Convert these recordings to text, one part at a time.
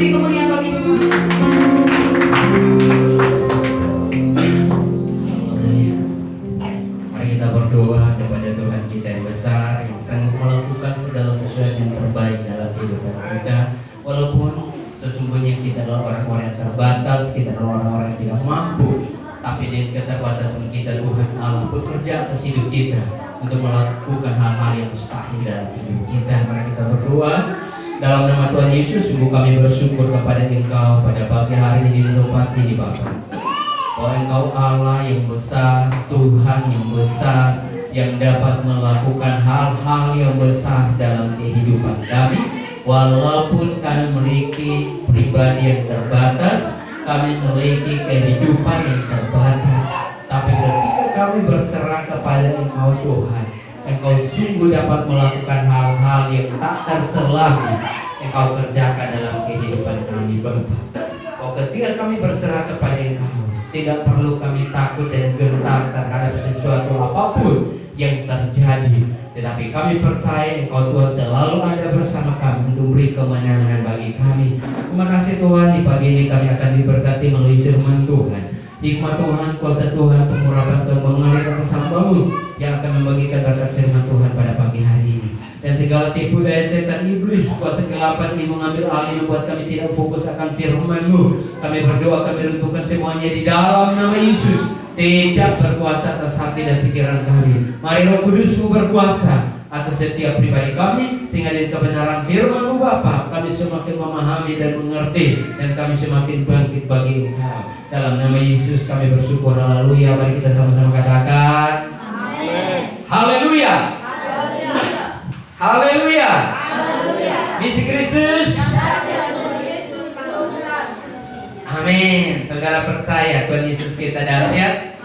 beri kemuliaan bagi Tuhan. Mari kita berdoa kepada Tuhan kita yang besar, yang sanggup melakukan segala sesuatu yang terbaik dalam kehidupan kita. Walaupun sesungguhnya kita adalah orang-orang yang terbatas, kita adalah orang-orang yang tidak mampu, tapi dengan keterbatasan kita Tuhan Allah bekerja atas hidup kita untuk melakukan hal-hal yang mustahil dalam hidup kita. Mari kita berdoa. Dalam nama Tuhan Yesus, sungguh kami bersyukur kepada Engkau pada pagi hari ini di tempat ini Bapa. Bahwa Engkau Allah yang besar, Tuhan yang besar, yang dapat melakukan hal-hal yang besar dalam kehidupan kami. Walaupun kami memiliki pribadi yang terbatas, kami memiliki kehidupan yang terbatas, tapi ketika kami berserah kepada Engkau Tuhan, Engkau sungguh dapat melakukan hal-hal yang tak terselami Engkau kerjakan dalam kehidupan kami Bapa. Oh, ketika kami berserah kepada Engkau, tidak perlu kami takut dan gentar terhadap sesuatu apapun yang terjadi, tetapi kami percaya Engkau Tuhan selalu ada bersama kami untuk beri kemenangan bagi kami. Terima kasih Tuhan, di pagi ini kami akan diberkati melalui firman Tuhan. Hikmat Tuhan, kuasa Tuhan, pengurapan Tuhan mengalir atas hamba-Mu yang akan membagikan berkat firman Tuhan pada pagi hari ini. Dan segala tipu daya setan iblis, kuasa kegelapan ini mengambil alih, membuat kami tidak fokus akan firman-Mu. Kami berdoa, kami runtuhkan semuanya di dalam nama Yesus. Tidak berkuasa atas hati dan pikiran kami. Mari Roh Kudus-Mu berkuasa atas setiap pribadi kami, sehingga dengan kebenaran firman-Mu Bapa, kami semakin memahami dan mengerti, dan kami semakin bangkit bagi Engkau. Dalam nama Yesus kami bersyukur. Haleluya. Mari kita sama-sama katakan amin. Haleluya. Haleluya. Misi Kristus. Amin. Saudara percaya Tuhan Yesus kita dahsyat?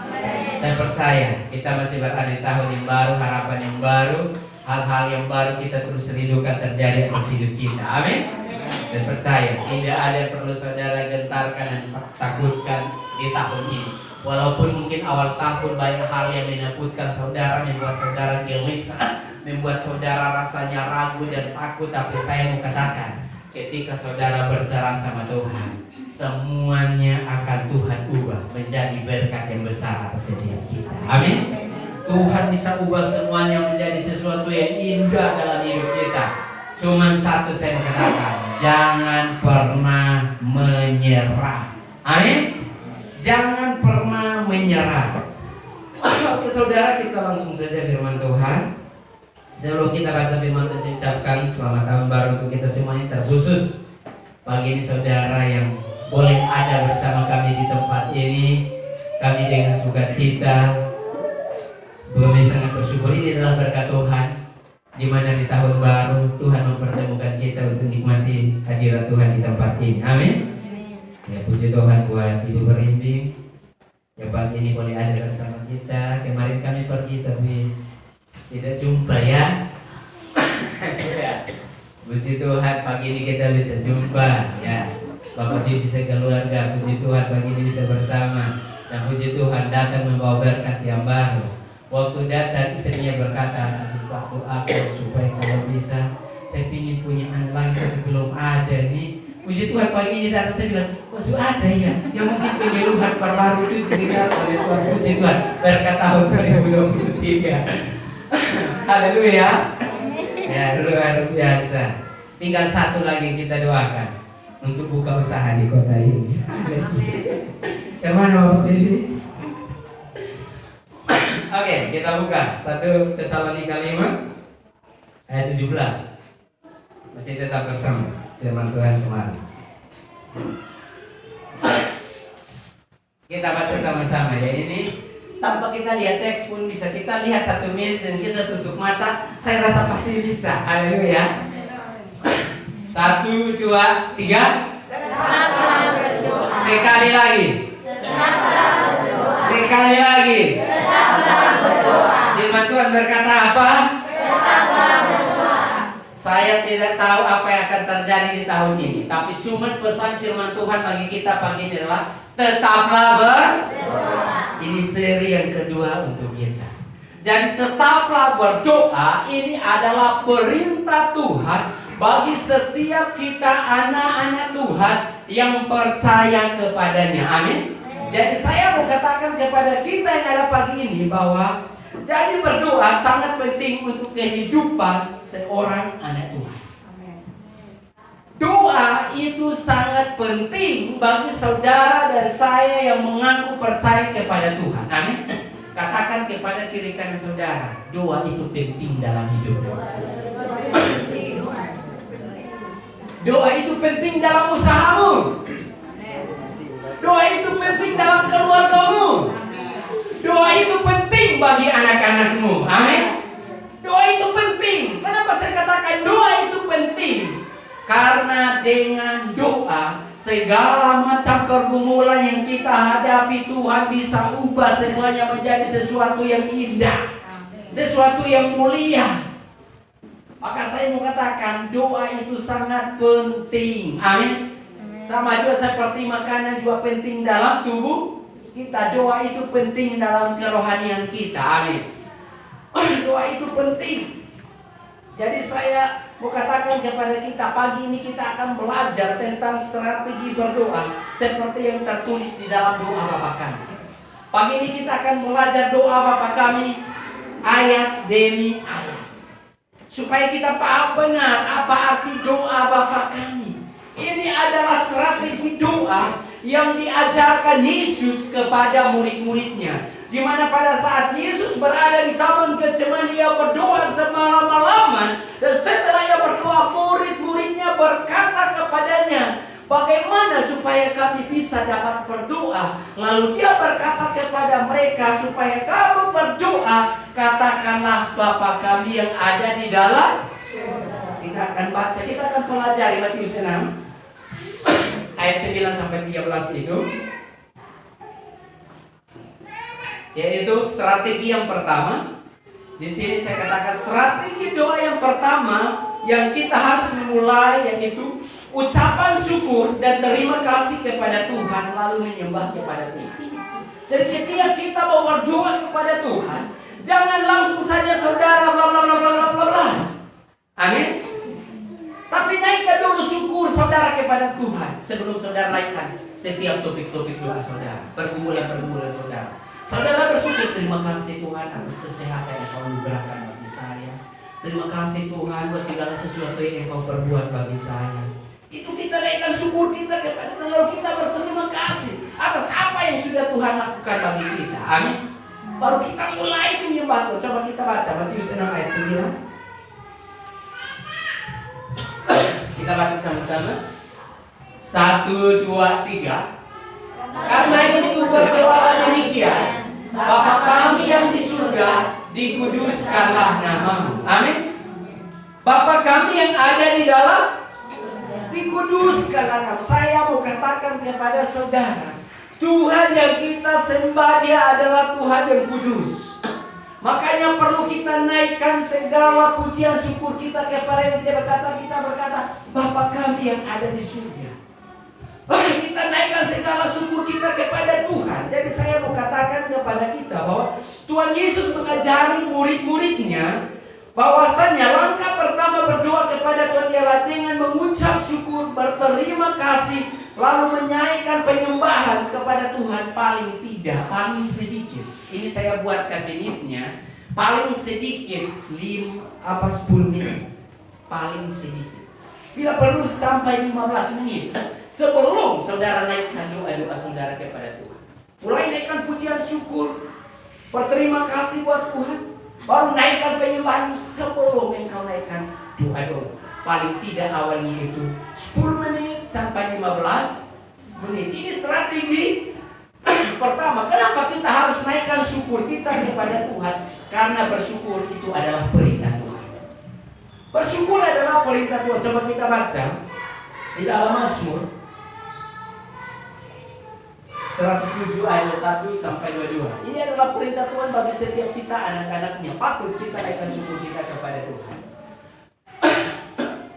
Saya percaya kita masih berada di tahun yang baru, harapan yang baru, hal-hal yang baru kita terus rindukan terjadi atas hidup kita. Amin. Dan percaya tidak ada yang perlu saudara gentarkan dan takutkan di tahun ini. Walaupun mungkin awal tahun banyak hal yang menakutkan saudara, membuat saudara gelisah, membuat saudara rasanya ragu dan takut, tapi saya mau katakan, ketika saudara berserah sama Tuhan, semuanya akan Tuhan ubah menjadi berkat yang besar atas setiap kita. Amin. Tuhan bisa ubah semuanya menjadi sesuatu yang indah dalam hidup kita. Cuman satu saya mau katakan, jangan pernah menyerah. Amin. Jangan pernah menyerah. Oke saudara, kita langsung saja firman Tuhan. Sebelum kita baca firman Tuhan, saya ucapkan selamat tahun baru untuk kita semuanya, terkhusus pagi ini saudara yang boleh ada bersama kami di tempat ini. Kami dengan sukacita, kami sangat bersyukur. Ini adalah berkat Tuhan, di mana di tahun baru Tuhan mempertemukan kita untuk nikmati hadirat Tuhan di tempat ini. Amin. Ya, puji Tuhan buat Ibu Berimbing yang pagi ini boleh ada bersama kita. Kemarin kami pergi tapi tidak jumpa ya. Puji Tuhan pagi ini kita bisa jumpa ya. Bapak Vivi sekeluarga, puji Tuhan pagi ini bisa bersama. Dan puji Tuhan datang membawa berkat yang baru. Waktu datang istrinya berkata, aduh Pak, doakan supaya kalau bisa saya ingin punya anak lagi tapi belum ada nih. Puji Tuhan pagi ini datang, saya bilang, masih ada ya, yang mungkin pengeluhan perbaru itu diberikan oleh Tuhan. Puji Tuhan, berkat tahun 2023. Haleluya. Ya, luar biasa. Tinggal satu lagi kita doakan untuk buka usaha di kota ini. Kemana Bapak Vivi? Oke, kita buka 1 Tesalonika 5 ayat 17. Masih tetap bersama firman Tuhan kemarin. Kita baca sama-sama ya. Ini tanpa kita lihat teks pun bisa. Kita lihat 1 menit dan kita tutup mata, saya rasa pasti bisa. Haleluya. 1, 2, 3. Tetaplah berdoa. Sekali lagi. Tetaplah berdoa. Sekali lagi. Tetaplah berdoa. Firman Tuhan berkata apa? Tetaplah berdoa. Saya tidak tahu apa yang akan terjadi di tahun ini, tapi cuma pesan firman Tuhan bagi kita pagi ini adalah tetaplah berdoa. Ini seri yang kedua untuk kita. Jadi tetaplah berdoa ini adalah perintah Tuhan bagi setiap kita anak-anak Tuhan yang percaya kepadanya. Amin. Jadi saya mau katakan kepada kita yang ada pagi ini bahwa jadi berdoa sangat penting untuk kehidupan seorang anak Tuhan. Doa itu sangat penting bagi saudara dan saya yang mengaku percaya kepada Tuhan. Amin. Katakan kepada kiri kanan saudara, doa itu penting dalam hidup. Doa itu penting dalam usahamu. Doa itu penting dalam keluargamu. Doa itu penting bagi anak-anakmu. Amin. Doa itu penting. Kenapa saya katakan doa itu penting? Karena dengan doa segala macam pergumulan yang kita hadapi Tuhan bisa ubah semuanya menjadi sesuatu yang indah, sesuatu yang mulia. Maka saya mau katakan doa itu sangat penting. Amin. Sama juga seperti makanan juga penting dalam tubuh kita. Doa itu penting dalam kerohanian kita. Amin. Doa itu penting. Jadi saya mau katakan kepada kita, pagi ini kita akan belajar tentang strategi berdoa seperti yang tertulis di dalam doa Bapa kami. Pagi ini kita akan belajar doa Bapa kami ayat demi ayat, supaya kita paham benar apa arti doa Bapa kami. Ini adalah strategi doa yang diajarkan Yesus kepada murid-muridnya. Di mana pada saat Yesus berada di Taman Getsemani, ia berdoa semalam-malaman, dan setelah ia berdoa, murid-muridnya berkata kepadanya, bagaimana supaya kami bisa dapat berdoa? Lalu dia berkata kepada mereka, supaya kamu berdoa, katakanlah Bapa kami yang ada di dalam. Kita akan baca, kita akan pelajari Matius 6 ayat 9 sampai 13 itu, yaitu strategi yang pertama. Di sini saya katakan strategi doa yang pertama yang kita harus memulai, yaitu ucapan syukur dan terima kasih kepada Tuhan, lalu menyembah kepada Tuhan. Jadi ketika kita mau berdoa kepada Tuhan, jangan langsung saja saudara bla bla bla bla bla bla. Amin. Tapi naikkan dulu syukur saudara kepada Tuhan sebelum saudara naikkan setiap topik-topik doa saudara, pergumulan saudara. Saudara bersyukur, terima kasih Tuhan atas kesehatan yang Kau berikan bagi saya. Terima kasih Tuhan buat segala sesuatu yang Kau perbuat bagi saya. Itu kita naikkan syukur kita kepada Tuhan, lalu kita berterima kasih atas apa yang sudah Tuhan lakukan bagi kita. Amin. Baru kita mulai menyembah Tuhan. Coba kita baca Matius 6 ayat 9. Kita baca sama-sama. 1, 2, 3. Karena itu berdoalah demikian, Bapa kami yang di surga, dikuduskanlah namamu. Amin. Bapa kami yang ada di dalam, dikuduskanlah namamu. Saya mau katakan kepada saudara, Tuhan yang kita sembah dia adalah Tuhan yang kudus. Makanya perlu kita naikkan segala pujian syukur kita kepada yang kita berkata, Bapa kami yang ada di surga. Kita naikkan segala syukur kita kepada Tuhan. Jadi saya mau katakan kepada kita bahwa Tuhan Yesus mengajari murid-muridnya bahwasannya langkah pertama berdoa kepada Tuhan ialah dengan mengucap syukur, berterima kasih, lalu menaikkan penyembahan kepada Tuhan paling sedikit. Ini saya buatkan menitnya, paling sedikit 10 menit. Paling sedikit. Bila perlu sampai 15 menit. Sebelum saudara naikkan doa-doa saudara kepada Tuhan, mulai naikkan pujian syukur, berterima kasih buat Tuhan, baru naikkan penyembahan sebelum engkau naikkan doa-doa. Paling tidak awalnya itu 10 menit sampai 15 menit. Ini strategi pertama. Kenapa kita harus naikkan syukur kita kepada Tuhan? Karena bersyukur itu adalah perintah Tuhan. Bersyukur adalah perintah Tuhan. Coba kita baca di dalam Mazmur 107 ayat 1 sampai 22. Ini adalah perintah Tuhan bagi setiap kita anak-anaknya. Patut kita naikkan syukur kita kepada Tuhan.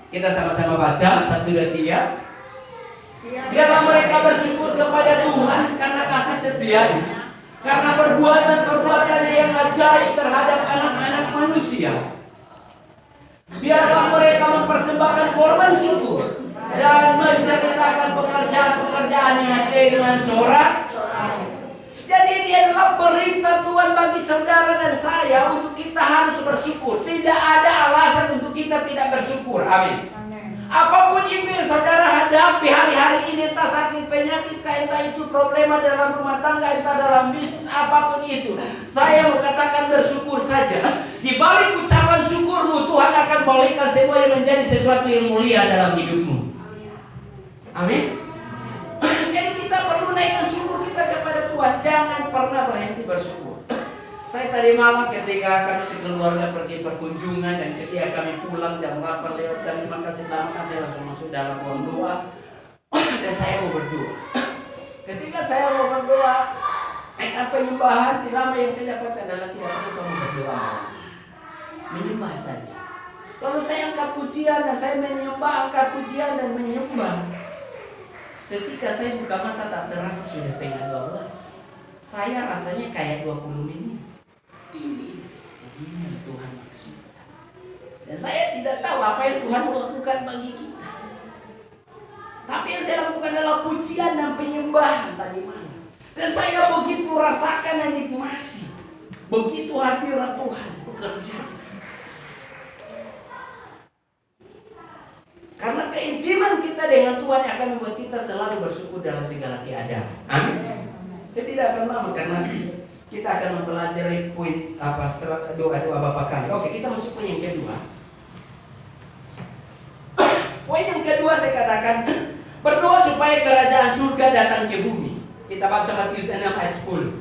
Kita sama-sama baca 1, 2, 3. Biarlah mereka bersyukur kepada Tuhan karena kasih setia-Nya, karena perbuatan-perbuatannya yang ajaib terhadap anak-anak manusia. Biarlah mereka mempersembahkan korban syukur dan menceritakan pekerjaan-pekerjaannya dengan sorak. Jadi ini adalah berita Tuhan bagi saudara dan saya untuk kita harus bersyukur. Tidak ada alasan untuk kita tidak bersyukur. Amin. Apapun itu yang saudara hadapi hari-hari ini, entah sakit penyakit, entah itu problema dalam rumah tangga, entah dalam bisnis, apapun itu, saya mau katakan bersyukur saja. Di balik ucapan syukurmu, Tuhan akan balikkan semua yang menjadi sesuatu yang mulia dalam hidupmu. Amin. Jadi kita perlu naikkan syukur kita kepada Tuhan. Jangan pernah berhenti bersyukur. Saya tadi malam ketika kami sekeluarga pergi perkunjungan dan ketika kami pulang jam 8 lewat jam 5 saya langsung masuk dalam ruang doa dan saya mau berdoa. Ketika saya mau berdoa, penyembahan lama yang saya dapatkan adalah tidak perlu kamu berdoa, menyembah saja. Lalu saya angkat pujian dan saya menyembah, angkat pujian dan menyembah. Ketika saya buka mata tak terasa sudah setengah 12. Saya rasanya kayak 20 menit. Ini yang Tuhan maksudkan. Dan saya tidak tahu apa yang Tuhan mau lakukan bagi kita. Tapi yang saya lakukan adalah pujian dan penyembahan tadi malam. Dan saya begitu rasakan dan nikmati. Begitu hadirat Tuhan bekerja. Karena keintiman kita dengan Tuhan akan membuat kita selalu bersyukur dalam segala keadaan. Amin. Saya tidak akan lama karena kita akan mempelajari poin doa-doa Bapa kami. Oke, kita masuk poin yang kedua. Poin yang kedua saya katakan berdoa supaya kerajaan surga datang ke bumi. Kita baca Matius 6 ayat 10.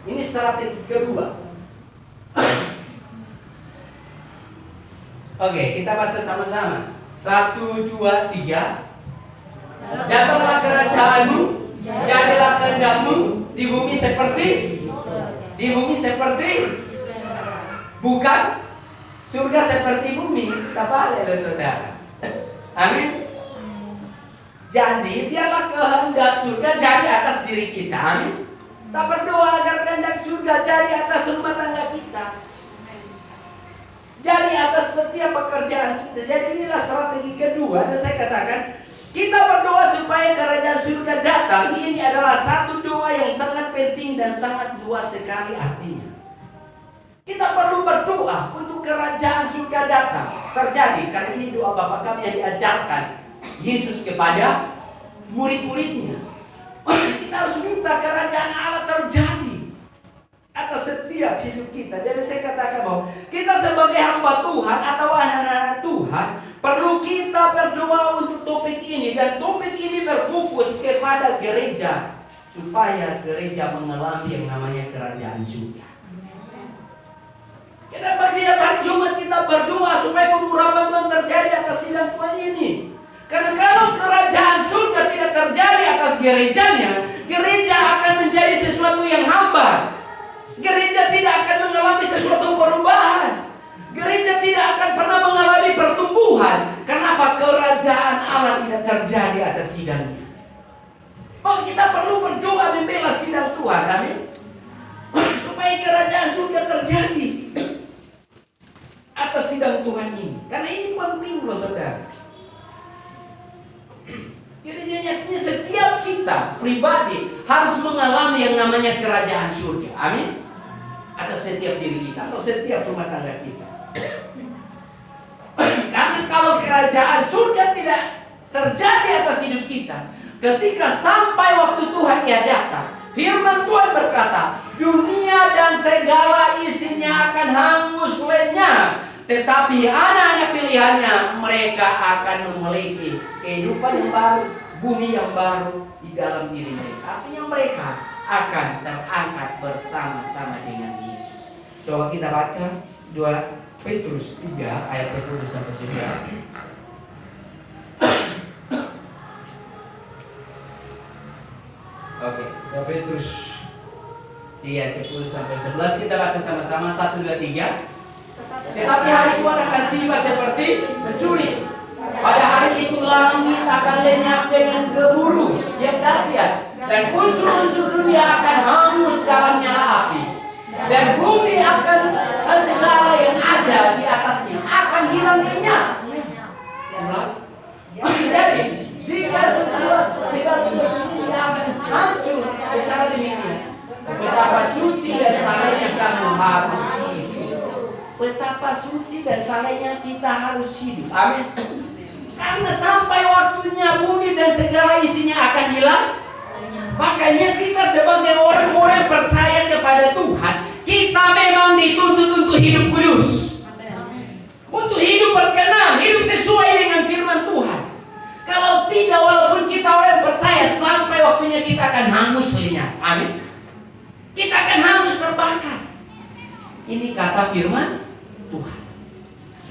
Ini strategi kedua. Oke, kita baca sama-sama. 1, 2, 3. Datanglah kerajaanmu, jadilah kehendakmu di bumi seperti bukan surga seperti bumi. Kita balik ya saudara. Amin. Jadi biarlah kehendak surga jadi atas diri kita. Amin. Kita berdoa agar kehendak surga jadi atas rumah tangga kita, jadi atas setiap pekerjaan kita. Jadi inilah strategi kedua. Dan saya katakan kita berdoa supaya kerajaan surga datang. Ini adalah satu doa yang sangat penting dan sangat luas sekali artinya. Kita perlu berdoa untuk kerajaan surga datang terjadi. Karena ini doa Bapa kami yang diajarkan Yesus kepada murid-muridnya. Kita harus minta kerajaan Allah terjadi atas setiap hidup kita. Jadi saya katakan bahwa kita sebagai hamba Tuhan atau anak-anak Tuhan perlu kita berdoa untuk topik ini. Dan topik ini berfokus kepada gereja, supaya gereja mengalami yang namanya kerajaan surga. Kenapa tiap hari Jumat kita berdoa supaya pengurapan Tuhan terjadi atas sidang Tuhan ini? Karena kalau kerajaan surga tidak terjadi atas gerejanya, gereja akan menjadi sesuatu yang hambar. Gereja tidak akan mengalami sesuatu perubahan. Gereja tidak akan pernah mengalami pertumbuhan. Kenapa? Kerajaan Allah tidak terjadi atas sidangnya. Maka kita perlu berdoa membela sidang Tuhan. Amin. Supaya kerajaan surga terjadi atas sidang Tuhan ini. Karena ini penting loh saudara. Jadi nyatanya setiap kita pribadi harus mengalami yang namanya kerajaan surga. Amin. Atas setiap diri kita atau setiap rumah tangga kita. Karena kalau kerajaan surga tidak terjadi atas hidup kita, ketika sampai waktu Tuhan ia datang, firman Tuhan berkata, dunia dan segala isinya akan hangus lenyap, tetapi anak-anak pilihannya mereka akan memiliki kehidupan yang baru, bumi yang baru di dalam diri mereka. Artinya mereka akan terangkat bersama-sama dengan Yesus. Coba kita baca 2 Petrus 3 ayat 10 sampai 11. Oke, 2 Petrus 3 ayat 10 sampai 11 kita baca sama-sama. 1, 2, 3. Tetapi hari Tuhan akan tiba seperti pencuri. Pada hari itu langit akan lenyap dengan gemuruh yang dahsyat, dan unsur-unsur dunia akan hangus dalam nyala api, dan bumi akan dan segala yang ada di atasnya akan akan hilang lenyap. 11. Jadi jika segala sesuatu ini akan hancur secara demikian, betapa suci dan salehnya kamu harus hidup. Betapa suci dan salehnya kita harus hidup. Amin. Karena sampai waktunya bumi dan segala isinya akan hilang. Makanya kita sebagai orang-orang percaya kepada Tuhan, kita memang dituntut untuk hidup kudus, untuk hidup berkenan, hidup sesuai dengan firman Tuhan. Kalau tidak, walaupun kita orang percaya, sampai waktunya kita akan hangus lenyap. Amin. Kita akan hangus terbakar. Ini kata firman Tuhan.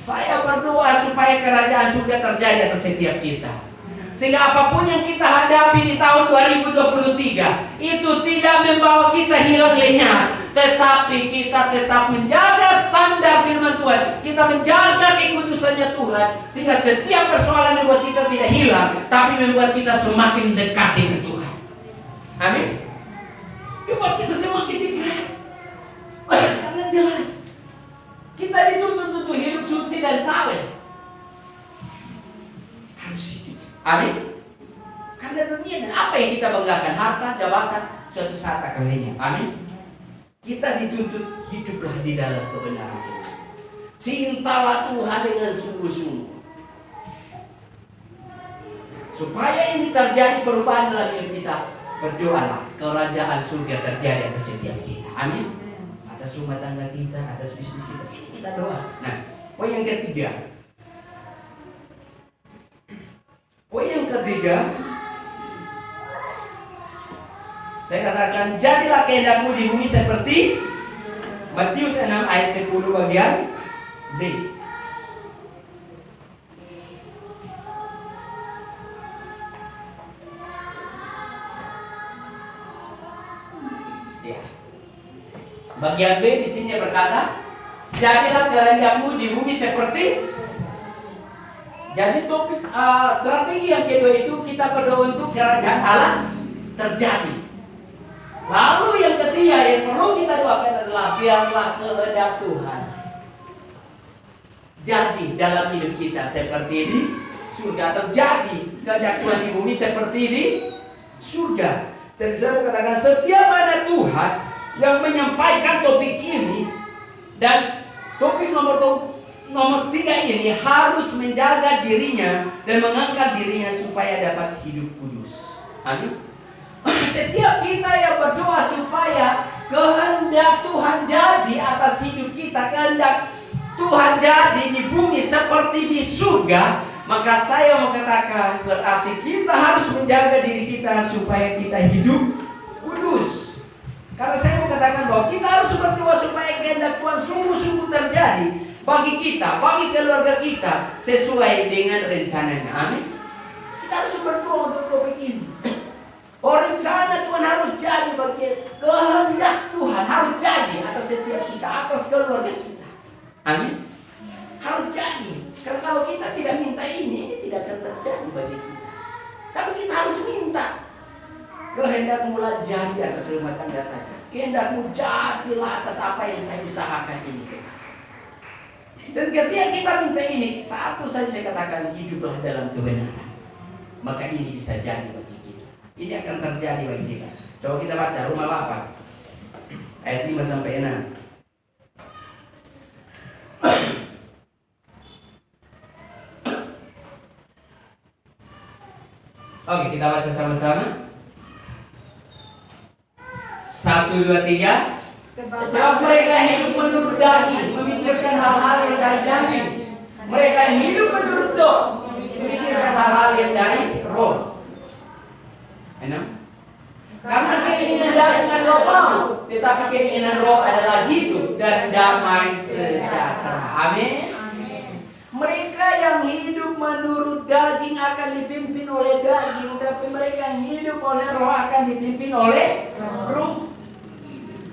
Saya berdoa supaya kerajaan surga terjadi atas setiap kita, sehingga apapun yang kita hadapi di tahun 2023 itu tidak membawa kita hilang lenyap, tetapi kita tetap menjaga standar firman Tuhan. Kita menjaga kekudusannya Tuhan, sehingga setiap persoalan yang membuat kita tidak hilang, tapi membuat kita semakin dekat dengan Tuhan. Amin. Membuat kita semakin dekat. Karena jelas kita dituntut untuk hidup suci dan saleh. Harus hidup. Amin. Karena dunia dan apa yang kita banggakan, harta, jabatan, suatu saat akan lenyap. Amin. Kita dituntut hiduplah di dalam kebenaran itu. Cintalah Tuhan dengan sungguh-sungguh. Supaya ini terjadi perubahan dalam hidup kita, berdoalah kerajaan surga terjadi atas setiap kita. Amin. Atas rumah tangga kita, atas bisnis kita. Ini kita doa. Nah, poin yang ketiga. Poin yang ketiga, saya katakan, jadilah kehendakmu di bumi seperti Matius 6 ayat 10 bagian D. Ya. Bagian B di sini berkata, jadilah kehendakmu di bumi seperti. Jadi topik strategi yang kedua itu kita berdoa untuk kerajaan Allah terjadi. Lalu yang ketiga yang perlu kita doakan adalah biarlah kehendak Tuhan jadi dalam hidup kita seperti di surga, atau jadi kehendak Tuhan di bumi seperti di surga. Jadi saya mau katakan, setiap anak Tuhan yang menyampaikan topik ini, dan topik nomor 3 ini harus menjaga dirinya dan mengangkat dirinya supaya dapat hidup kudus. Amin. Setiap kita yang berdoa supaya kehendak Tuhan jadi atas hidup kita, kehendak Tuhan jadi di bumi seperti di surga, maka saya mau katakan berarti kita harus menjaga diri kita supaya kita hidup kudus. Karena saya mau katakan bahwa kita harus berdoa supaya kehendak Tuhan sungguh-sungguh terjadi bagi kita, bagi keluarga kita, sesuai dengan rencananya. Amin. Kita harus berdoa untuk topik ini. Rencana Tuhan harus jadi bagi kehendak Tuhan harus jadi atas setiap kita, atas keluarga kita. Amin. Harus jadi. Karena kalau kita tidak minta ini tidak akan terjadi bagi kita. Tapi kita harus minta. Kehendakmu lah jadi atas rumah tangga saya. Kehendakmu jadilah atas apa yang saya usahakan ini. Dan ketika kita minta ini, satu saja saya katakan, hiduplah dalam kebenaran. Maka ini bisa jadi bagi kita. Ini akan terjadi bagi kita. Coba kita baca Roma 8 ayat 5 sampai 6. Oke, kita baca sama-sama. 1, 2, 3. Sebab mereka hidup menurut daging, memikirkan hal-hal yang dari daging. Mereka yang hidup menurut roh, memikirkan hal-hal yang dari roh. 6. Karena keinginan daging adalah mau, tetapi keinginan roh adalah hidup dan damai sejahtera. Amin. Mereka yang hidup menurut daging akan dipimpin oleh daging, tapi mereka yang hidup oleh roh akan dipimpin oleh roh.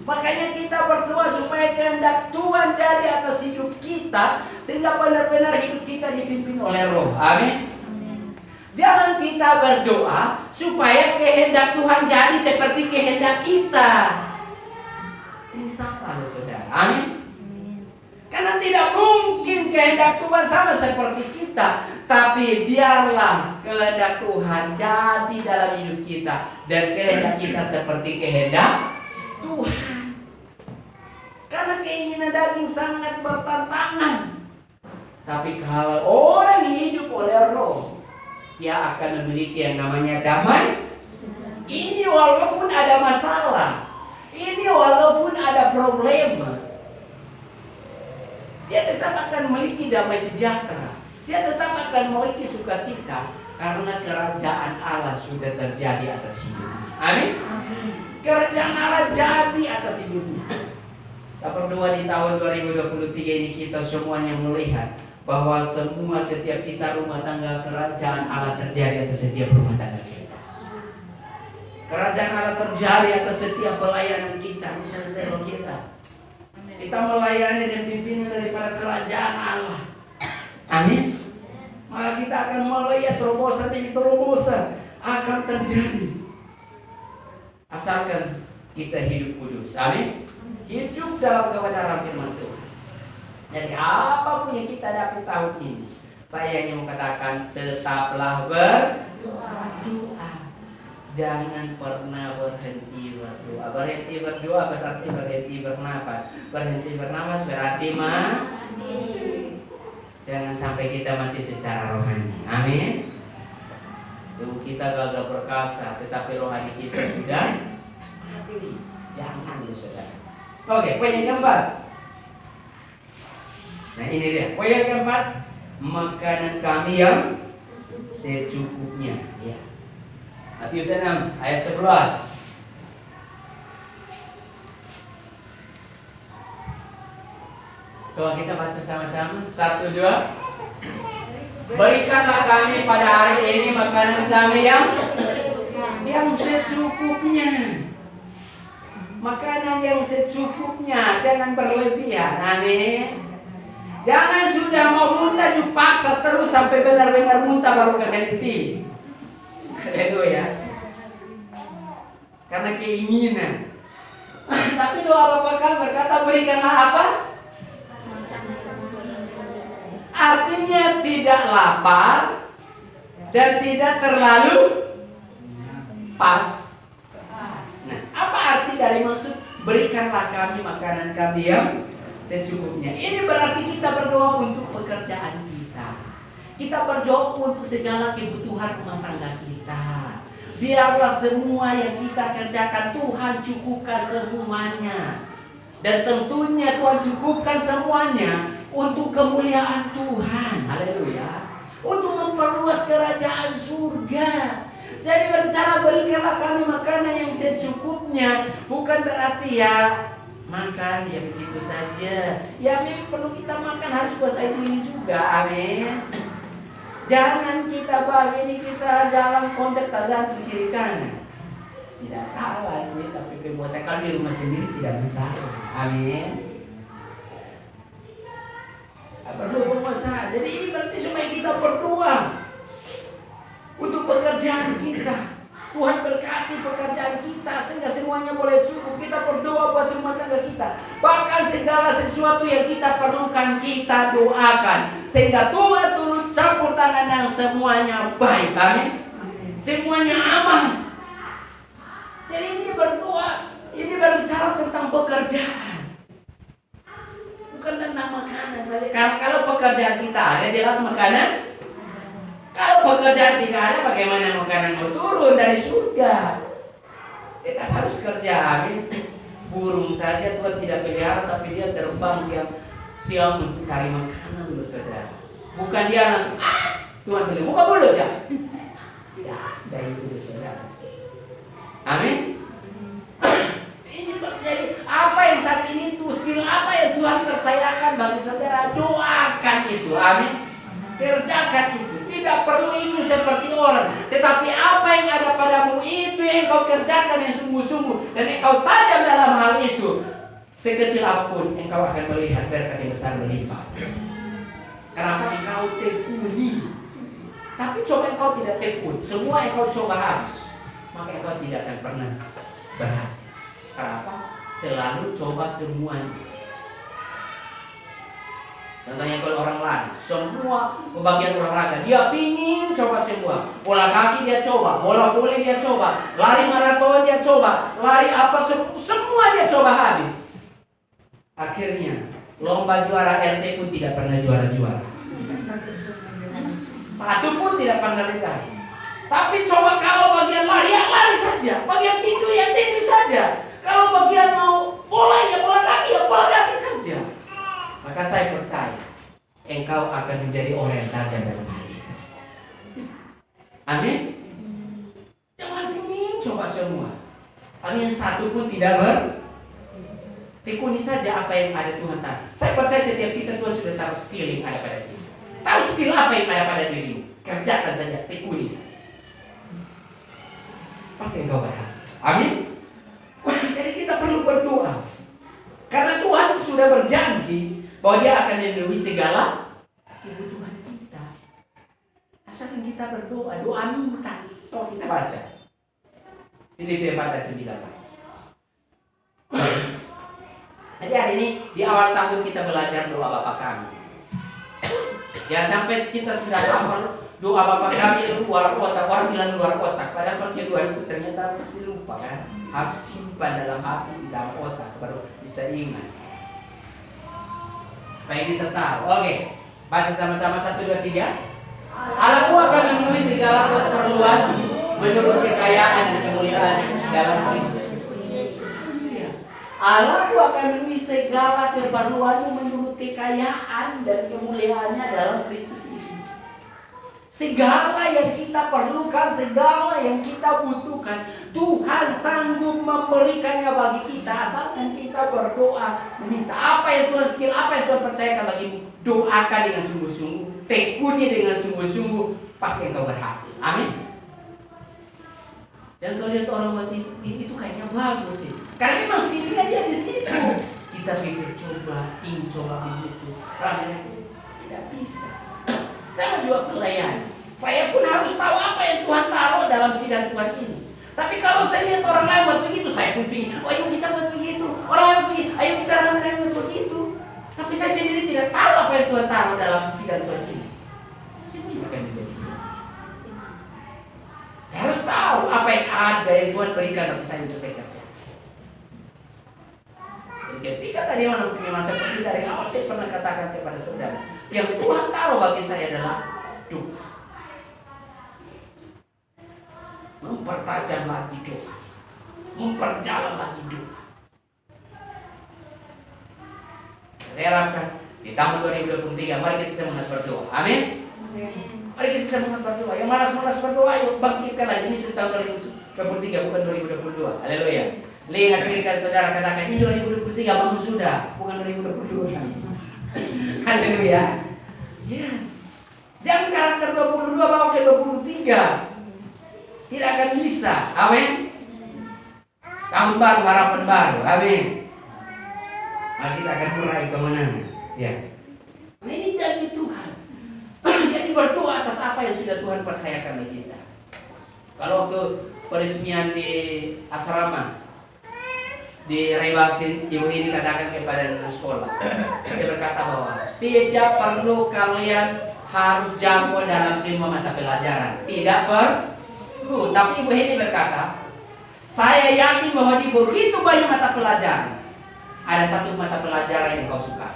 Makanya kita berdoa supaya kehendak Tuhan jadi atas hidup kita, sehingga benar-benar hidup kita dipimpin oleh roh. Amin. Jangan kita berdoa supaya kehendak Tuhan jadi seperti kehendak kita. Ini salah, saudara. Amin. Karena tidak mungkin kehendak Tuhan sama seperti kita. Tapi biarlah kehendak Tuhan jadi dalam hidup kita. Dan kehendak kita seperti kehendak Tuhan. Karena keinginan daging sangat bertentangan. Tapi kalau orang hidup oleh roh, dia akan memiliki yang namanya damai. Ini walaupun ada masalah. Ini walaupun ada problem. Dia tetap akan memiliki damai sejahtera. Dia tetap akan memiliki sukacita. Karena kerajaan Allah sudah terjadi atas hidupnya. Amin. Kerajaan Allah jadi atas hidupnya. Kita berdoa di tahun 2023 ini kita semuanya melihat bahwa semua setiap kita rumah tangga kerajaan Allah terjadi atas setiap rumah tangga kita. Kerajaan Allah terjadi atas setiap pelayanan kita, misalnya kita. Kita melayani dan pimpin daripada kerajaan Allah. Amin. Maka kita akan melihat terobosan demi terobosan akan terjadi. Asalkan kita hidup kudus. Amin. Hidup dalam kebenaran firman Tuhan. Jadi apapun yang kita dapat tahun ini, saya hanya mengatakan tetaplah berdoa. Jangan pernah berhenti berdoa. Berhenti berdoa berarti berhenti bernafas. Berhenti bernafas berarti mati. Jangan sampai kita mati secara rohani. Amin. Tubuh kita gagal perkasa, tetapi rohani kita sudah mati. Jangan, saudara. Oke, poin yang keempat. Nah ini dia. Poin yang keempat, makanan kami yang secukupnya. Ya. Matius 6 ayat 11. Coba kita baca sama-sama. 1, 2. Berikanlah kami pada hari ini makanan kami yang secukupnya. Makanan yang secukupnya, jangan berlebihan. Amin. Jangan sudah mau muntah paksa terus sampai benar-benar muntah baru berhenti. Haleluya. Karena keinginan. Tapi doa Bapak kan berkata berikanlah apa? Artinya tidak lapar dan tidak terlalu pas. Nah, apa arti dari maksud berikanlah kami makanan kami yang secukupnya? Ini berarti kita berdoa untuk pekerjaan kita. Kita berdoa untuk segala kebutuhan rumah tangga kita. Biarlah semua yang kita kerjakan Tuhan cukupkan semuanya. Dan tentunya Tuhan cukupkan semuanya untuk kemuliaan Tuhan. Haleluya. Untuk memperluas kerajaan surga. Jadi berbicara berikanlah kami makanan yang secukupnya, bukan berarti ya makan ya begitu saja. Ya memang perlu kita makan, harus puasa ini juga. Amin. Jangan kita begini, kita jalan kontak tergantung kiri kanan. Tidak salah sih, tapi puasa kalau di rumah sendiri tidak masalah. Amin. Perlu berpuasa. Jadi ini berarti supaya kita berdoa untuk pekerjaan kita. Tuhan berkati pekerjaan kita sehingga semuanya boleh cukup. Kita berdoa buat rumah tangga kita. Bahkan segala sesuatu yang kita perlukan kita doakan. Sehingga Tuhan turut campur tangan dan semuanya baik. Amin. Semuanya aman. Jadi ini berdoa. Ini berbicara tentang pekerjaan. Bukan tentang makanan saja. Kalau pekerjaan kita ada jelas makanan. Kalau pekerjaan tidak ada, bagaimana makanan mau turun dari surga? Kita harus kerja, amin. Burung saja Tuhan tidak pelihara, tapi dia terbang siang mencari makanan, saudara. Bukan dia langsung, Tuhan beli, buka mulut ya. Tidak ada itu, saudara. Amin. Ini terjadi. Apa yang saat ini tuh skill apa yang Tuhan percayakan bagi saudara? Doakan itu, amin. Kerjakan itu. Tidak perlu ingin seperti orang, tetapi apa yang ada padamu itu yang kau kerjakan yang sungguh-sungguh, dan engkau tajam dalam hal itu. Sekecil apapun engkau akan melihat berkat yang besar berlimpah. Kenapa engkau tekuni? Tapi coba engkau tidak tekun, semua engkau coba habis, maka engkau tidak akan pernah berhasil. Kenapa? Selalu coba semuanya. Contohnya kalau orang lari, semua bagian olahraga dia pingin coba semua. Bola kaki dia coba, bola voli dia coba, lari maraton dia coba, lari apa semua dia coba habis. Akhirnya lomba juara RT pun tidak pernah juara-juara. Satu pun tidak pernah diraih. Tapi coba kalau bagian lari ya lari saja, bagian tinju ya tinju saja. Kalau bagian mau bola ya bola kaki saja. Maka saya percaya engkau akan menjadi orang yang tajam dalam hati. Amin. Jangan ingin coba semua. Hanya satu pun tidak tekuni saja apa yang ada Tuhan tahu. Saya percaya setiap kita Tuhan sudah tahu skill yang ada pada kita. Tahu skill apa yang ada pada dirimu. Kerjakan saja, tekuni saja. Pasti engkau berhasil. Amin. Jadi kita perlu berdoa. Karena Tuhan sudah berjanji bahwa dia akan memenuhi segala kebutuhan kita. Asalkan kita berdoa, doa minta. Coba kita baca Filipi 4 ayat 19. Jadi hari ini di awal tahun kita belajar doa Bapa kami. Jangan sampai kita sudah hafal doa Bapa kami itu luar kotak. Orang bilang luar kotak, padahal kalau dia doa itu ternyata pasti lupa kan. Harus simpan dalam hati di dalam otak baru bisa ingat. Baik, kita tahu. Oke, baca sama-sama 1, 2, 3. Allahku akan memenuhi segala keperluan menurut kekayaan dan kemuliaan dalam Kristus. Allahku akan memenuhi segala keperluanmu menurut kekayaan dan kemuliaannya dalam Kristus. Segala yang kita perlukan, segala yang kita butuhkan, Tuhan sanggup memberikannya bagi kita asalkan kita berdoa meminta. Apa yang Tuhan skill, apa yang Tuhan percayakan bagimu, doakan dengan sungguh-sungguh, tekuni dengan sungguh-sungguh, pasti engkau berhasil. Amin. Dan kalau lihat orang buat itu kayaknya bagus sih, karena memang skillnya dia di situ. Kita pikir ingin coba begitu, ramai tidak bisa. Sama juga pelayan. Saya pun harus tahu apa yang Tuhan taruh dalam sidang Tuhan ini. Tapi kalau saya lihat orang lain buat begitu, saya pun ingin, oh ayo kita buat begitu. Orang lain begini, ayo kita ramai-ramai buat begitu. Tapi saya sendiri tidak tahu apa yang Tuhan taruh dalam sidang Tuhan ini. Semuanya akan menjadi sia-sia. Saya harus tahu apa yang ada yang Tuhan berikan bagi saya untuk saya kerja. Dan ketika tadi orang punya masa seperti dari awal saya pernah katakan kepada saudara, yang Tuhan taruh bagi saya adalah doa. Mempertajam lagi doa, memperdalam lagi doa. Saya harapkan di tahun 2023 mari kita semangat berdoa. Amin. Mari kita semangat berdoa. Yang malas-malas berdoa, yuk bangkitkan lagi. Ini sudah tahun 2023 bukan 2022. Haleluya. Lihat kiri kanan saudara, katakan ini 2023 bangun sudah, bukan 2022. Haleluya. Ya. Jangan karakter 22 bawa ke 23. Tidak akan bisa. Amin. Tahun baru, harapan baru. Amin. Maka kita akan meraih kemenangan. Ya. Nah, ini janji Tuhan. Jadi berdoa atas apa yang sudah Tuhan percayakan bagi kita. Kalau waktu peresmian di asrama di Rebasin, ibu ini katakan kepada anak sekolah, dia berkata bahwa tidak perlu kalian harus jago dalam semua mata pelajaran. Tidak perlu. Tapi ibu ini berkata, saya yakin bahwa di begitu banyak mata pelajaran, ada satu mata pelajaran yang kau suka.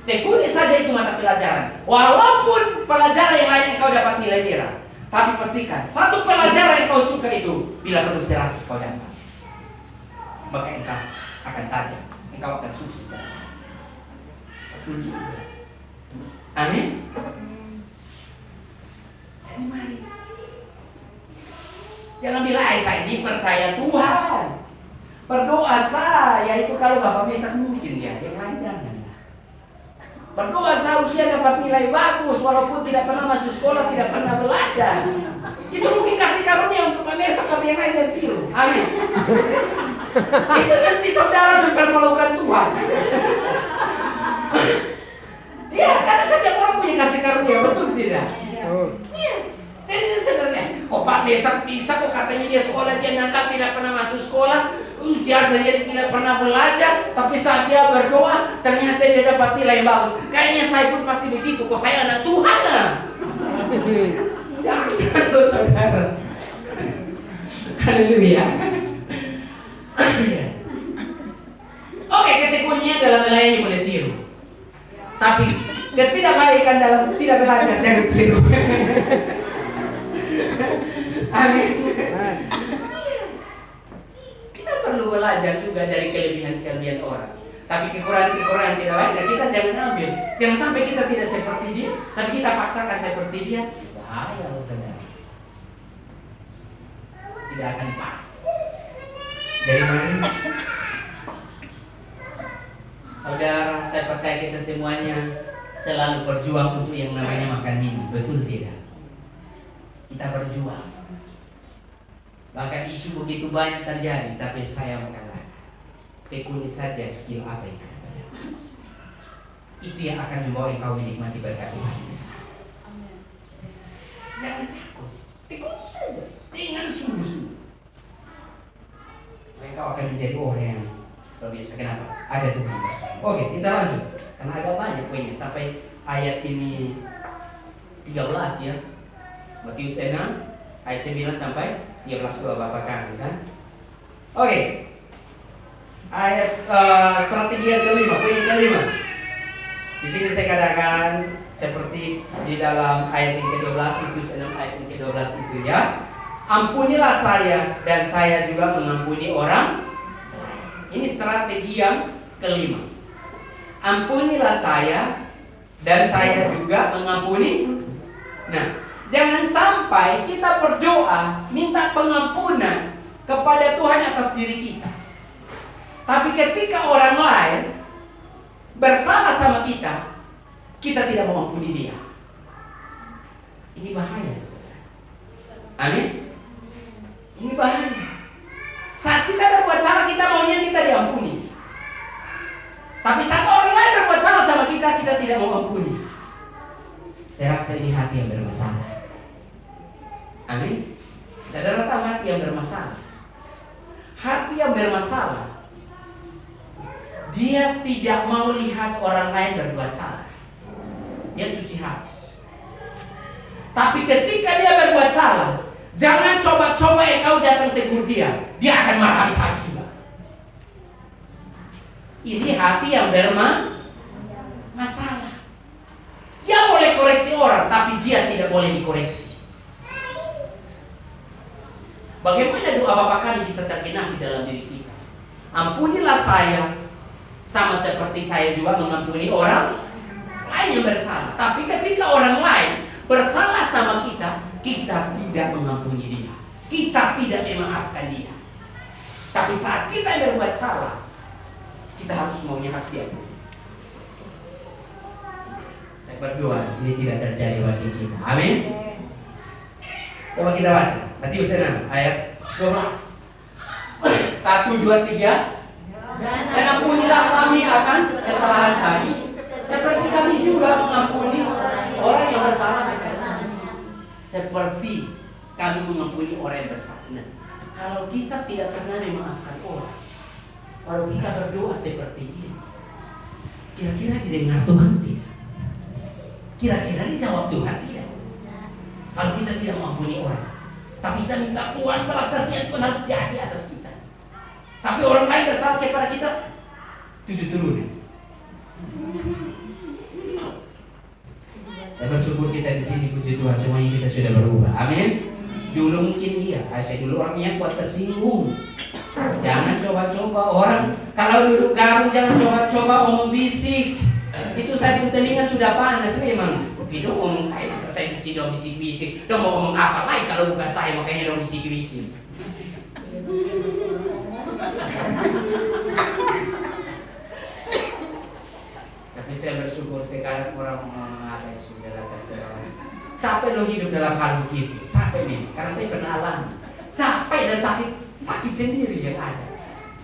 Tekuni saja itu mata pelajaran. Walaupun pelajaran yang lain kau dapat nilai merah, tapi pastikan satu pelajaran yang kau suka itu bila perlu 100 kau dapat. Maka engkau akan tajam, engkau akan sukses. Betul juga. Amin. Jadi mari, jangan bilang saya ini percaya Tuhan. Berdoa saya itu kalau Bapak Mesak mungkin ya, yang lain jangan. Berdoa saya usia dapat nilai bagus walaupun tidak pernah masuk sekolah, tidak pernah belajar. Itu mungkin kasih karunia untuk Pak Mesak, tapi yang lain jangan tiru. Amin. Itu nanti saudara mempermalukan Tuhan. Ya, karena setiap orang punya kasih karunia, betul tidak? Iya. Jadi sebenarnya, kok Pak Mesak bisa, kok katanya dia sekolah, dia nakal, tidak pernah masuk sekolah. Biasa jadi tidak pernah belajar, tapi saat dia berdoa ternyata dia dapat nilai bagus. Kayaknya saya pun pasti begitu, kok saya anak Tuhan. Jangan loh saudara. Haleluya. Oke, ketekuninya dalam melayani boleh tiru, tapi ketidakbaikan dalam tidak belajar jangan tiru. Amin. Kita perlu belajar juga dari kelebihan-kelebihan orang, tapi kekurangan-kekurangan tidak baik, dan kita jangan ambil. Jangan sampai kita tidak seperti dia, tapi kita paksakan seperti dia. Bahaya loh saudara. Tidak akan pas. Dari mana? Saudara, saya percaya kita semuanya selalu berjuang untuk yang namanya makan minum, betul tidak? Kita berjuang. Bahkan isu begitu banyak terjadi, tapi saya mengatakan tekuni saja skill apa yang ada. Itu yang akan membawa engkau menikmati berkat Tuhan yang besar. Jangan takut, tekuni saja dengan sungguh-sungguh. Engkau akan menjadi orang yang luar biasa. Kenapa? Ada Tuhan bersama. Oke, kita lanjut. Karena agak banyak poinnya sampai ayat ini 13 ya. Matius 6 ayat 9 sampai 13 beberapa kali kan. Oke. Ayat strategi yang kelima, poin yang kelima. Di sini saya katakan seperti di dalam ayat yang ke-12, Matius 6 ayat yang ke-12 itu ya. Ampunilah saya dan saya juga mengampuni orang. Ini strategi yang kelima. Ampunilah saya dan saya juga mengampuni. Nah, jangan sampai kita berdoa minta pengampunan kepada Tuhan atas diri kita, tapi ketika orang lain bersalah sama kita, kita tidak mengampuni dia. Ini bahaya, saudara. Amin. Ini bahaya. Saat kita berbuat salah, kita maunya kita diampuni. Tapi saat orang lain berbuat salah sama kita, kita tidak mau ampuni. Saya rasa ini hati yang bermasalah. Amin. Saudara tahu hati yang bermasalah. Hati yang bermasalah, dia tidak mau lihat orang lain berbuat salah. Dia cuci habis. Tapi ketika dia berbuat salah, jangan coba-coba engkau datang tegur dia. Dia akan marah habis-habis juga. Ini hati yang bermasalah. Dia boleh koreksi orang, tapi dia tidak boleh dikoreksi. Bagaimana doa Bapa kami bisa tergenapi dalam diri kita? Ampunilah saya, sama seperti saya juga mengampuni orang lain yang bersalah. Tapi ketika orang lain bersalah sama kita, kita tidak mengampuni dia. Kita tidak memaafkan dia. Tapi saat kita yang berbuat salah, kita harus maunya harus diampuni. Saya berdoa ini tidak terjadi bagi kita. Amin. Coba kita baca Matius 6 ayat 12. 1, 2, 3. Dan ampunilah kami akan kesalahan kami, seperti kami juga mengampuni orang yang bersalah kepada kami. Seperti kami mengampuni orang yang bersalah. Nah, kalau kita tidak pernah memaafkan orang, kalau kita berdoa seperti ini, kira-kira didengar Tuhan tidak? Kira-kira dijawab Tuhan tidak? Kalau kita tidak mengampuni orang, tapi kita minta Tuhan balas kasihan Tuhan harus jadi atas kita. Tapi orang lain bersalah kepada kita, 7 turunan. Saya bersyukur kita di sini, puji Tuhan, semuanya kita sudah berubah. Amin. Dulu mungkin iya, saya dulu orangnya kuat tersinggung. Jangan coba-coba orang kalau duduk garu, jangan coba-coba omong bisik. Itu saya di telinga sudah panas memang. Dong ngomong saya, masa saya mesti dong bisik-bisik. Dong mau ngomong apa lagi kalau bukan saya, makanya dong bisik-bisik. Tapi saya bersyukur sekarang orang mengalami sudah kasih orang. Capek lo hidup dalam hal begitu, capek nih, karena saya pernah alami. Capek dan sakit sendiri yang ada,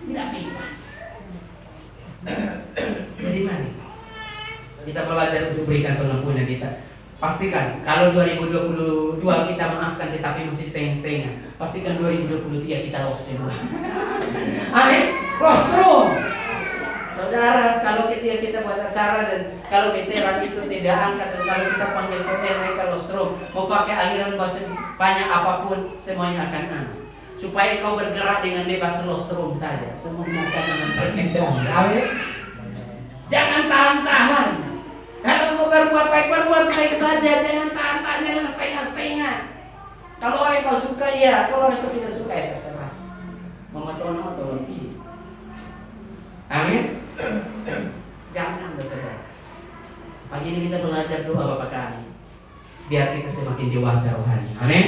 tidak bebas. Jadi mari kita belajar untuk berikan pengampunan kita. Pastikan kalau 2022 kita maafkan tetapi masih setengah-setengah. Pastikan 2023 kita lost semua. Amin. Rostrum. Saudara, kalau kita buat acara dan kalau veteran itu tidak angkat dan kalau kita panggil PT mereka rostrum, mau pakai aliran bahasa banyak apapun semuanya akan aman. Supaya kau bergerak dengan bebas rostrum saja, semuanya akan memperkendang. Amin. Jangan tahan-tahan. Kalau mau berbuat baik saja, jangan tahan-tahan, jangan setengah-setengah. Kalau orang kau suka ya, kalau orang kau tidak suka ya terserah. Mau tolong pilih. Amin. Jangan saudara. Pagi ini kita belajar doa Bapa kami, biar kita semakin dewasa rohani. Amin.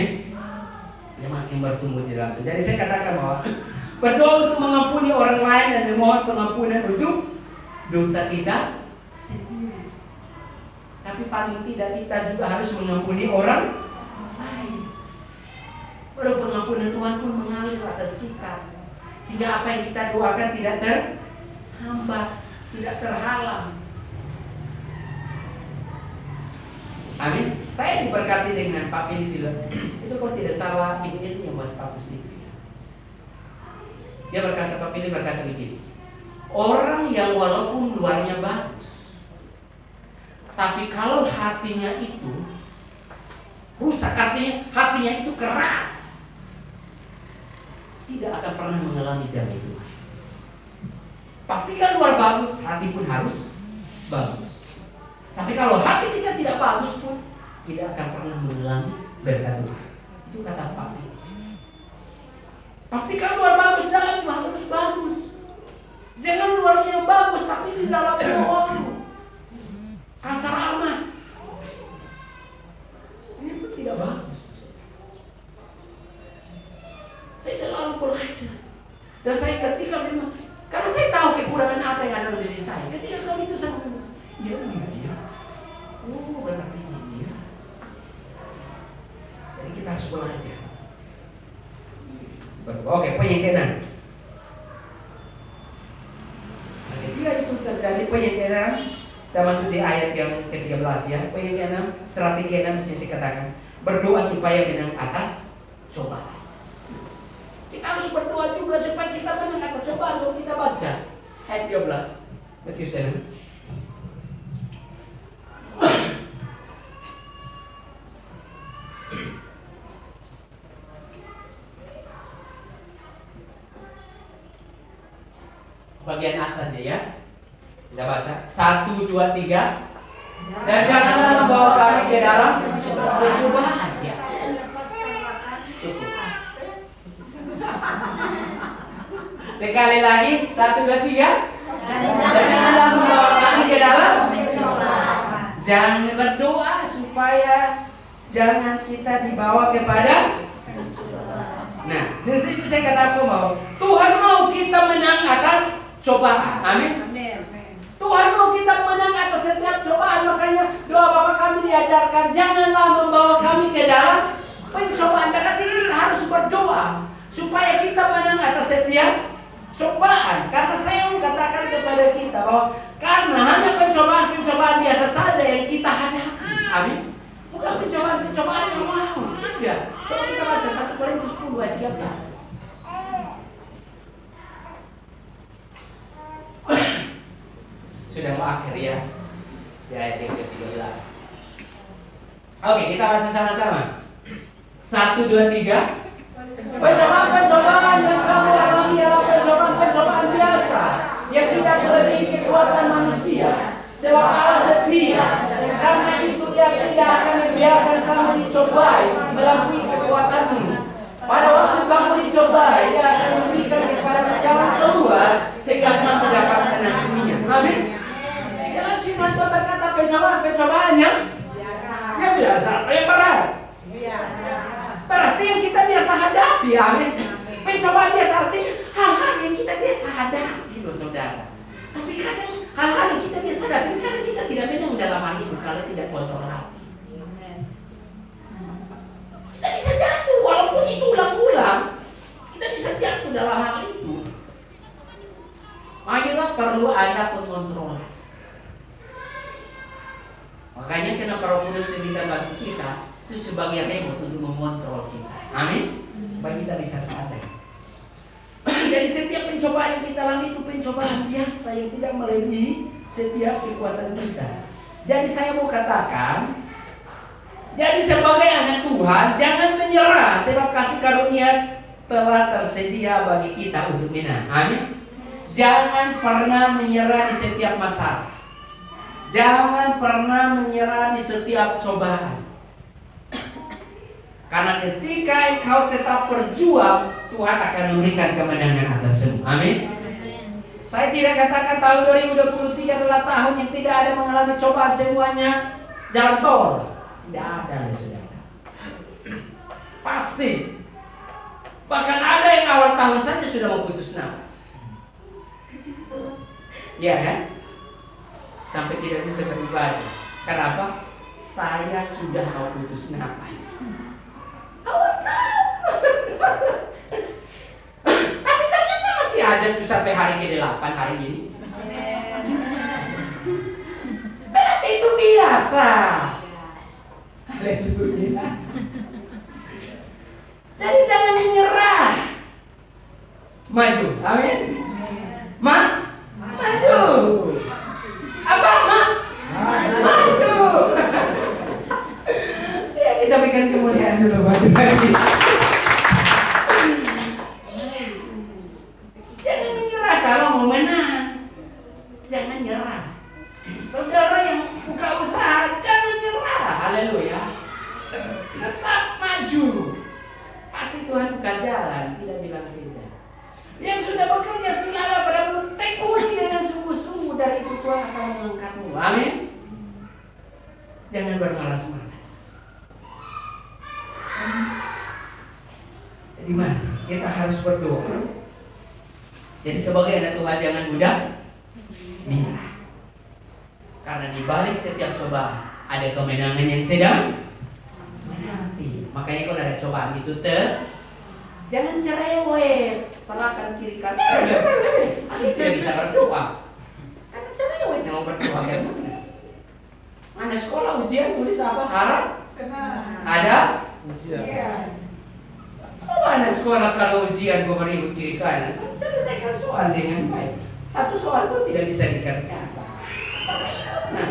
Semakin bertumbuh di dalam itu. Jadi saya katakan bahwa berdoa untuk mengampuni orang lain dan memohon pengampunan untuk dosa kita sendiri. Tapi paling tidak kita juga harus mengampuni orang lain. Baru pengampunan Tuhan pun mengalir atas kita, sehingga apa yang kita doakan tidak terhambat, tidak terhalang. Amin. Saya diberkati dengan Pak Pilih bilang, itu kalau tidak salah ibu ini yang buat status itu. Dia berkata, Pak Pilih berkata begini, orang yang walaupun luarnya bagus, tapi kalau hatinya itu rusak, artinya hatinya itu keras, tidak akan pernah mengalami damai Tuhan. Pastikan luar bagus, hati pun harus bagus. Tapi kalau hati kita tidak bagus pun tidak akan pernah mengalami berkat Tuhan. Itu kata Pak. Pastikan luar bagus, dalam harus bagus. Jangan luarnya yang bagus tapi di dalamnya bohong, kasar amat. Ini pun tidak bagus. Saya selalu belajar. Dan saya ketika memang, karena saya tahu kekurangan apa yang ada dalam diri saya. Ketika kami itu sama memang, iya. Oh berarti ini ya. Jadi kita harus belajar. Oke, penyingkiran. Nah, ketika itu terjadi penyingkiran, kita masuk di ayat yang ke-13 ya. Penyingkiran, strategi 6 saya katakan, berdoa supaya menang atas cobaan. Kita harus berdoa juga supaya kita menang atas cobaan. Coba kita baca ayat 13. Matius 6. Bagian A saja ya. Kita baca 1, 2, 3. Dan janganlah membawa kami ke dalam pencobaan ya. Cukup. Sekali lagi 1, 2, 3. Dan janganlah membawa kami ke dalam pencobaan. Jangan berdoa supaya jangan kita dibawa kepada pencobaan. Nah, di sini saya katakan bahwa Tuhan mau kita menang atas cobaan. Amin. Tuhan mau kita menang atas setiap cobaan. Makanya doa Bapa kami diajarkan, janganlah membawa kami ke dalam pencobaan. Berarti kita harus berdoa supaya kita menang atas setiap cobaan. Karena saya mau katakan kepada kita bahwa karena hanya pencobaan-pencobaan biasa saja yang kita hadapi. Amin. Bukan pencobaan-pencobaan yang wow. Tidak. Coba kita baca 1 Korintus 10 ayat 13. Sudah mau akhir ya. Di ayat yang ke-13. Oke, kita baca sama-sama. 1, 2, 3. Pencobaan-pencobaan yang kamu alami adalah pencobaan-pencobaan biasa yang tidak melebihi kekuatan manusia. Sebab Allah setia, dan karena itu Ia tidak akan membiarkan kamu dicobai melampaui kekuatanmu. Pada waktu kamu dicobai, Ia akan memberikan kepada jalan keluar sehingga kamu dapat menanggulinya. Amin. Jelas firman Tuhan berkata pencobaan yang biasa atau yang berat. Berarti yang kita biasa hadapi, amin. Pencobaan biasa artinya hal-hal yang kita biasa hadapi, loh saudara. Tapi kadang hal-hal yang kita biasa hadapi, kadang kita tidak menang dalam hal itu kalau tidak kontrol hati. Kita bisa jatuh walaupun itu ulang-ulang. Kita bisa jatuh dalam hal itu. Makanya perlu ada pengontrolan. Makanya kenapa Roh Kudus diberikan itu sebagai remote untuk mengontrol kita. Amin. Supaya kita bisa sadar. Jadi setiap pencobaan yang kita alami itu pencobaan biasa yang tidak melebihi setiap kekuatan kita. Jadi saya mau katakan, jadi sebagai anak Tuhan jangan menyerah sebab kasih karunia telah tersedia bagi kita untuk menang. Amin. Jangan pernah menyerah di setiap masalah. Jangan pernah menyerah di setiap cobaan. Karena ketika engkau tetap berjuang, Tuhan akan memberikan kemenangan atas semua. Amin. Saya tidak katakan tahun 2023 adalah tahun yang tidak ada mengalami cobaan, semuanya jalan tol. Tidak ada, saudara. Pasti. Bahkan ada yang awal tahun saja sudah mau putus nafas. Ya kan? Sampai tidak bisa beribadah. Kenapa? Saya sudah mau putus nafas. Awal tahun. Tapi ternyata masih ada sampai hari ke-8 hari ini. Berarti itu biasa. Haleluya. Jadi jangan menyerah. Maju. Amin. Maju. Apa? Maju. Ya, kita berikan kemuliaan dulu bagi lagi. Jangan menyerah kalau mau menang. Jangan nyerah. Saudara yang buka usaha, jangan nyerah. Haleluya. Tetap maju. Pasti Tuhan buka jalan, tidak bilang tidak. Yang sudah bekerja selama pada belum tekuni dengan sungguh-sungguh, dari itu Tuhan akan mengangkatmu. Amin. Jangan bermalas-malas. Jadi mana? Kita harus berdoa. Jadi sebagai anak Tuhan jangan mudah menyerah. Karena di balik setiap cobaan ada kemenangan yang sedang menanti. Makanya kalau ada cobaan itu jangan cerewet, salahkan kiri kanan. Anda tidak bisa berdoa. Karena cerewet yang mau berdoa kan mana? Anda sekolah ujian tulis apa? Harap ada ujian. Oh, Anda sekolah kalau ujian kau beri kiri kanan, selesaikan soal dengan baik. Satu soal pun tidak bisa dikerjakan. Nah,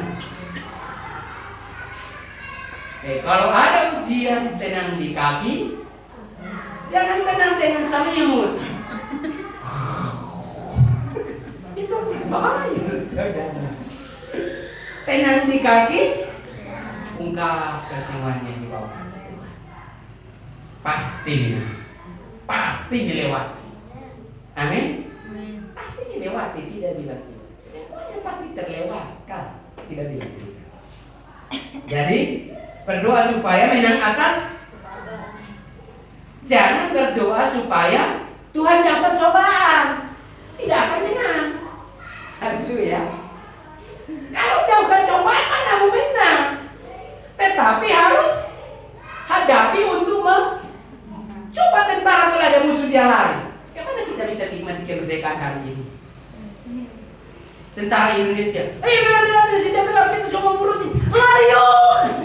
kalau ada ujian tenang di kaki, jangan tenang dengan selimut. Itu berbahaya, saudara. Tenang di kaki, ungkapkan semuanya di bawah kaki Tuhan. Pasti menang, pasti melewati. Amin. Pasti melewati, tidak bilang tidak. Semuanya pasti terlewatkan, tidak bilang tidak. Jadi berdoa supaya menang atas. Jangan berdoa supaya Tuhan dapat cobaan, tidak akan menang. Haleluya. Kalau jauhkan cobaan mana mau menang? Tetapi harus hadapi untuk coba tentara kalau ada musuh dia lari. Bagaimana kita bisa nikmati kemerdekaan hari ini? Tentara Indonesia, berada di sini adalah kita coba muruti, lari yuk!